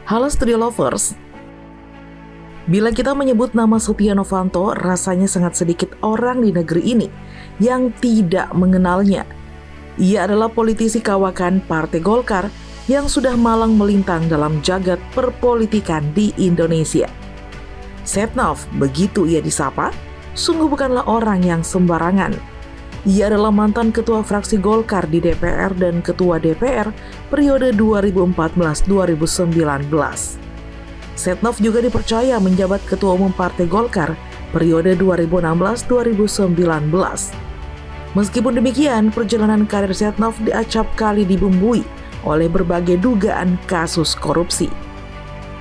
Halo Studio Lovers. Bila kita menyebut nama Setia Novanto, rasanya sangat sedikit orang di negeri ini yang tidak mengenalnya. Ia adalah politisi kawakan Partai Golkar yang sudah malang melintang dalam jagat perpolitikan di Indonesia. Setnov, begitu ia disapa, sungguh bukanlah orang yang sembarangan. Ia adalah mantan ketua fraksi Golkar di DPR dan ketua DPR periode 2014-2019. Setnov juga dipercaya menjabat ketua umum Partai Golkar periode 2016-2019. Meskipun demikian, perjalanan karir Setnov diacap kali dibumbui oleh berbagai dugaan kasus korupsi.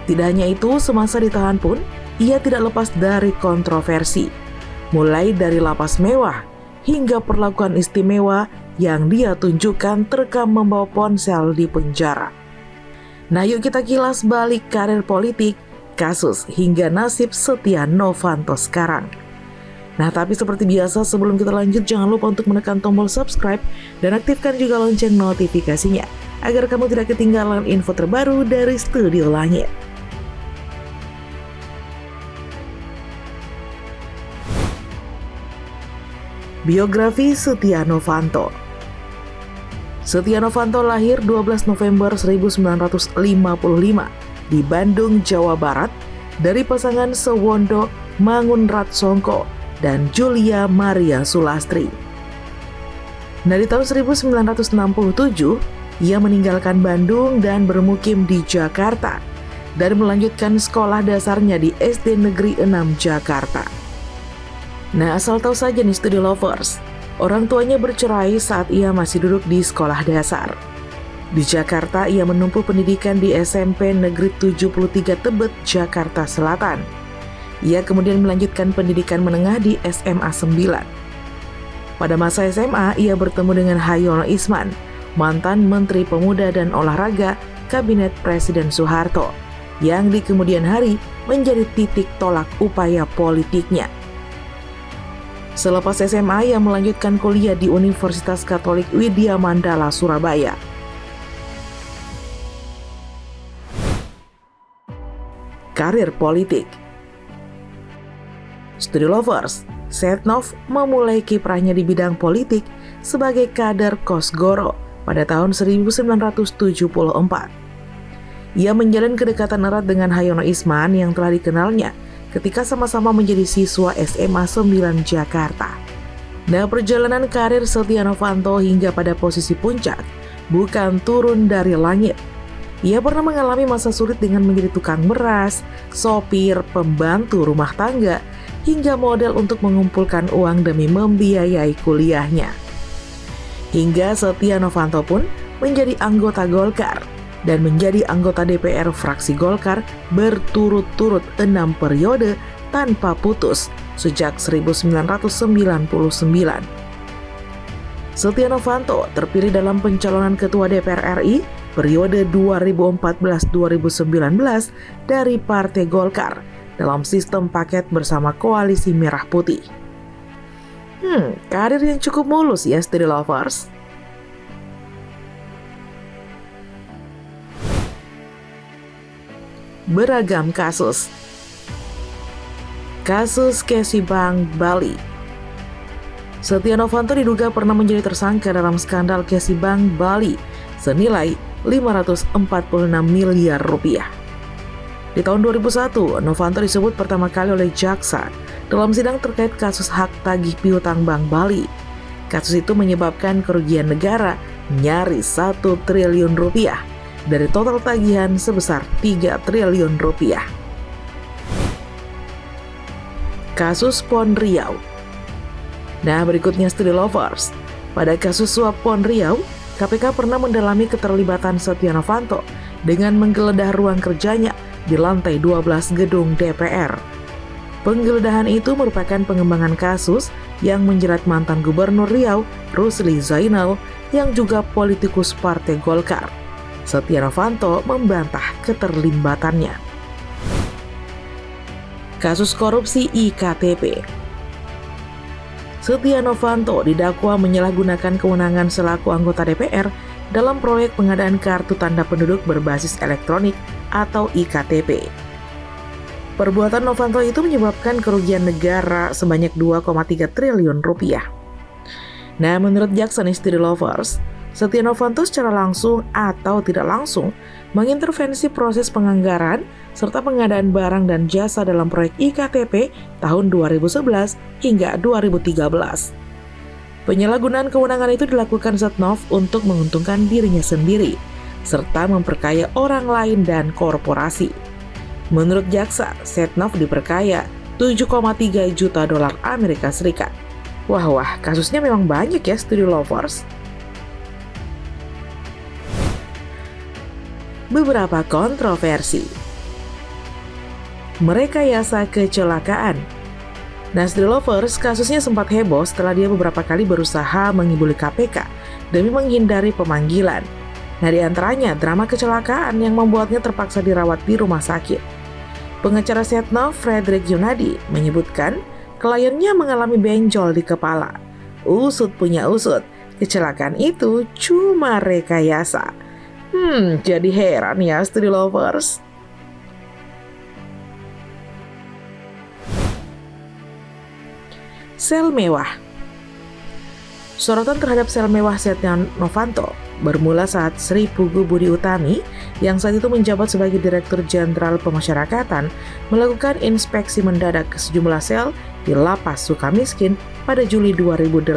Tidak hanya itu, semasa ditahan pun, ia tidak lepas dari kontroversi. Mulai dari lapas mewah, hingga perlakuan istimewa yang dia tunjukkan terekam membawa ponsel di penjara. Nah, yuk kita kilas balik karir politik, kasus, hingga nasib Setia Novanto sekarang. Nah, tapi seperti biasa sebelum kita lanjut, jangan lupa untuk menekan tombol subscribe dan aktifkan juga lonceng notifikasinya agar kamu tidak ketinggalan info terbaru dari Studio Langit. Biografi Setia Novanto. Setia Novanto lahir 12 November 1955 di Bandung, Jawa Barat dari pasangan Sewondo Mangunrat Songko dan Julia Maria Sulastri. Nah, di tahun 1967, ia meninggalkan Bandung dan bermukim di Jakarta dan melanjutkan sekolah dasarnya di SD Negeri 6 Jakarta. Nah, asal tahu saja nih Studio Lovers, orang tuanya bercerai saat ia masih duduk di sekolah dasar. Di Jakarta, ia menempuh pendidikan di SMP Negeri 73 Tebet, Jakarta Selatan. Ia kemudian melanjutkan pendidikan menengah di SMA 9. Pada masa SMA, ia bertemu dengan Hayono Isman, mantan Menteri Pemuda dan Olahraga Kabinet Presiden Soeharto, yang di kemudian hari menjadi titik tolak upaya politiknya. Selepas SMA, ia melanjutkan kuliah di Universitas Katolik Widya Mandala, Surabaya. Karir politik. Studio Lovers, Setnov memulai kiprahnya di bidang politik sebagai kader Kosgoro pada tahun 1974. Ia menjalin kedekatan erat dengan Hayono Isman yang telah dikenalnya ketika sama-sama menjadi siswa SMA 9 Jakarta. Nah, perjalanan karir Setia Novanto hingga pada posisi puncak bukan turun dari langit. Ia pernah mengalami masa sulit dengan menjadi tukang beras, sopir, pembantu rumah tangga, hingga model untuk mengumpulkan uang demi membiayai kuliahnya. Hingga Setia Novanto pun menjadi anggota Golkar dan menjadi anggota DPR fraksi Golkar berturut-turut 6 periode tanpa putus sejak 1999. Setia Novanto terpilih dalam pencalonan Ketua DPR RI periode 2014-2019 dari Partai Golkar dalam sistem paket bersama Koalisi Merah Putih. Karir yang cukup mulus ya Studio Lovers. Beragam kasus. Kasus Casey Bank Bali. Setia Novanto diduga pernah menjadi tersangka dalam skandal Casey Bank Bali senilai 546 miliar rupiah. Di tahun 2001, Novanto disebut pertama kali oleh jaksa dalam sidang terkait kasus hak tagih piutang Bank Bali. Kasus itu menyebabkan kerugian negara nyaris 1 triliun rupiah dari total tagihan sebesar 3 triliun rupiah. Kasus Pon Riau. Nah, berikutnya Studio Lovers. Pada kasus suap Pon Riau, KPK pernah mendalami keterlibatan Setia Novanto dengan menggeledah ruang kerjanya di lantai 12 gedung DPR. Penggeledahan itu merupakan pengembangan kasus yang menjerat mantan Gubernur Riau, Rusli Zainal, yang juga politikus Partai Golkar. Setia Novanto membantah keterlibatannya. Kasus korupsi IKTP. Setia Novanto didakwa menyalahgunakan kewenangan selaku anggota DPR dalam proyek pengadaan kartu tanda penduduk berbasis elektronik atau IKTP. Perbuatan Novanto itu menyebabkan kerugian negara sebanyak 2,3 triliun rupiah. Nah, menurut jaksa Istri Lovers, Setia Novanto secara langsung atau tidak langsung mengintervensi proses penganggaran serta pengadaan barang dan jasa dalam proyek IKTP tahun 2011 hingga 2013. Penyalahgunaan kewenangan itu dilakukan Setnov untuk menguntungkan dirinya sendiri, serta memperkaya orang lain dan korporasi. Menurut jaksa, Setnov diperkaya 7,3 juta dolar Amerika Serikat. Wah, kasusnya memang banyak ya, Studio Lovers. Beberapa kontroversi. Merekayasa kecelakaan. Nah, Studio Lovers, kasusnya sempat heboh setelah dia beberapa kali berusaha mengibuli KPK demi menghindari pemanggilan. Nah, di antaranya drama kecelakaan yang membuatnya terpaksa dirawat di rumah sakit. Pengacara Setnov, Frederick Yunadi, menyebutkan kliennya mengalami benjol di kepala. Usut punya usut, kecelakaan itu cuma rekayasa. Jadi heran ya, Studio Lovers. Sel mewah. Sorotan terhadap sel mewah Setia Novanto bermula saat Sri Pugu Budi Utami yang saat itu menjabat sebagai Direktur Jenderal Pemasyarakatan melakukan inspeksi mendadak ke sejumlah sel di Lapas Sukamiskin pada Juli 2018.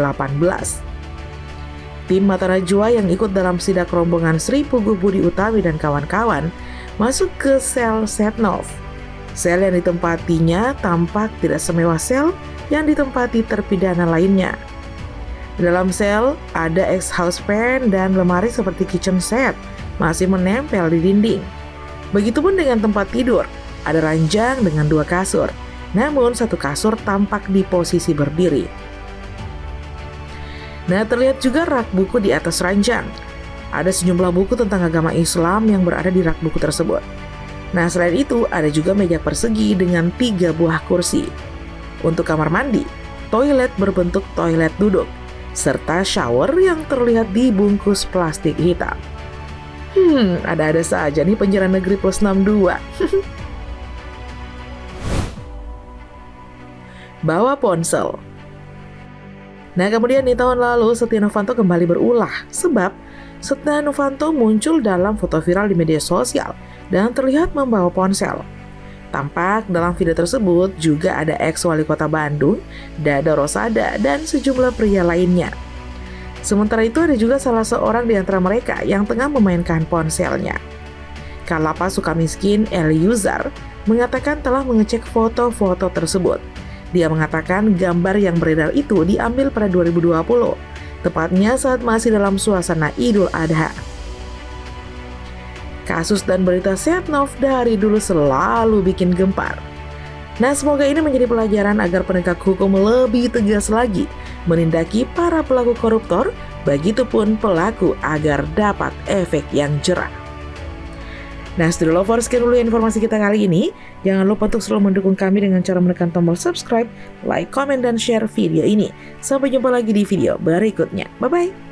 Tim Mata Najwa yang ikut dalam sidak rombongan Sri Pugu Budi Utami dan kawan-kawan masuk ke sel Setnov. Sel yang ditempatinya tampak tidak semewah sel yang ditempati terpidana lainnya. Di dalam sel ada exhaust fan dan lemari seperti kitchen set masih menempel di dinding. Begitupun dengan tempat tidur, ada ranjang dengan 2 kasur, namun satu kasur tampak di posisi berdiri. Nah, terlihat juga rak buku di atas ranjang. Ada sejumlah buku tentang agama Islam yang berada di rak buku tersebut. Nah, selain itu ada juga meja persegi dengan 3 buah kursi. Untuk kamar mandi, toilet berbentuk toilet duduk, serta shower yang terlihat dibungkus plastik hitam. Ada-ada saja nih penjara negeri plus 62. Bawa ponsel. Nah, kemudian di tahun lalu Setia Novanto kembali berulah sebab Setia Novanto muncul dalam foto viral di media sosial dan terlihat membawa ponsel. Tampak dalam video tersebut juga ada ex-wali kota Bandung, Dada Rosada, dan sejumlah pria lainnya. Sementara itu ada juga salah seorang di antara mereka yang tengah memainkan ponselnya. Kalapas Sukamiskin Eliuzar mengatakan telah mengecek foto-foto tersebut. Dia mengatakan gambar yang beredar itu diambil pada 2020, tepatnya saat masih dalam suasana Idul Adha. Kasus dan berita Setnov dari dulu selalu bikin gempar. Nah, semoga ini menjadi pelajaran agar penegak hukum lebih tegas lagi menindaki para pelaku koruptor, begitupun pelaku agar dapat efek yang jerah. Nah, Studio Lovers, sekian dulu informasi kita kali ini. Jangan lupa untuk selalu mendukung kami dengan cara menekan tombol subscribe, like, komen, dan share video ini. Sampai jumpa lagi di video berikutnya. Bye-bye.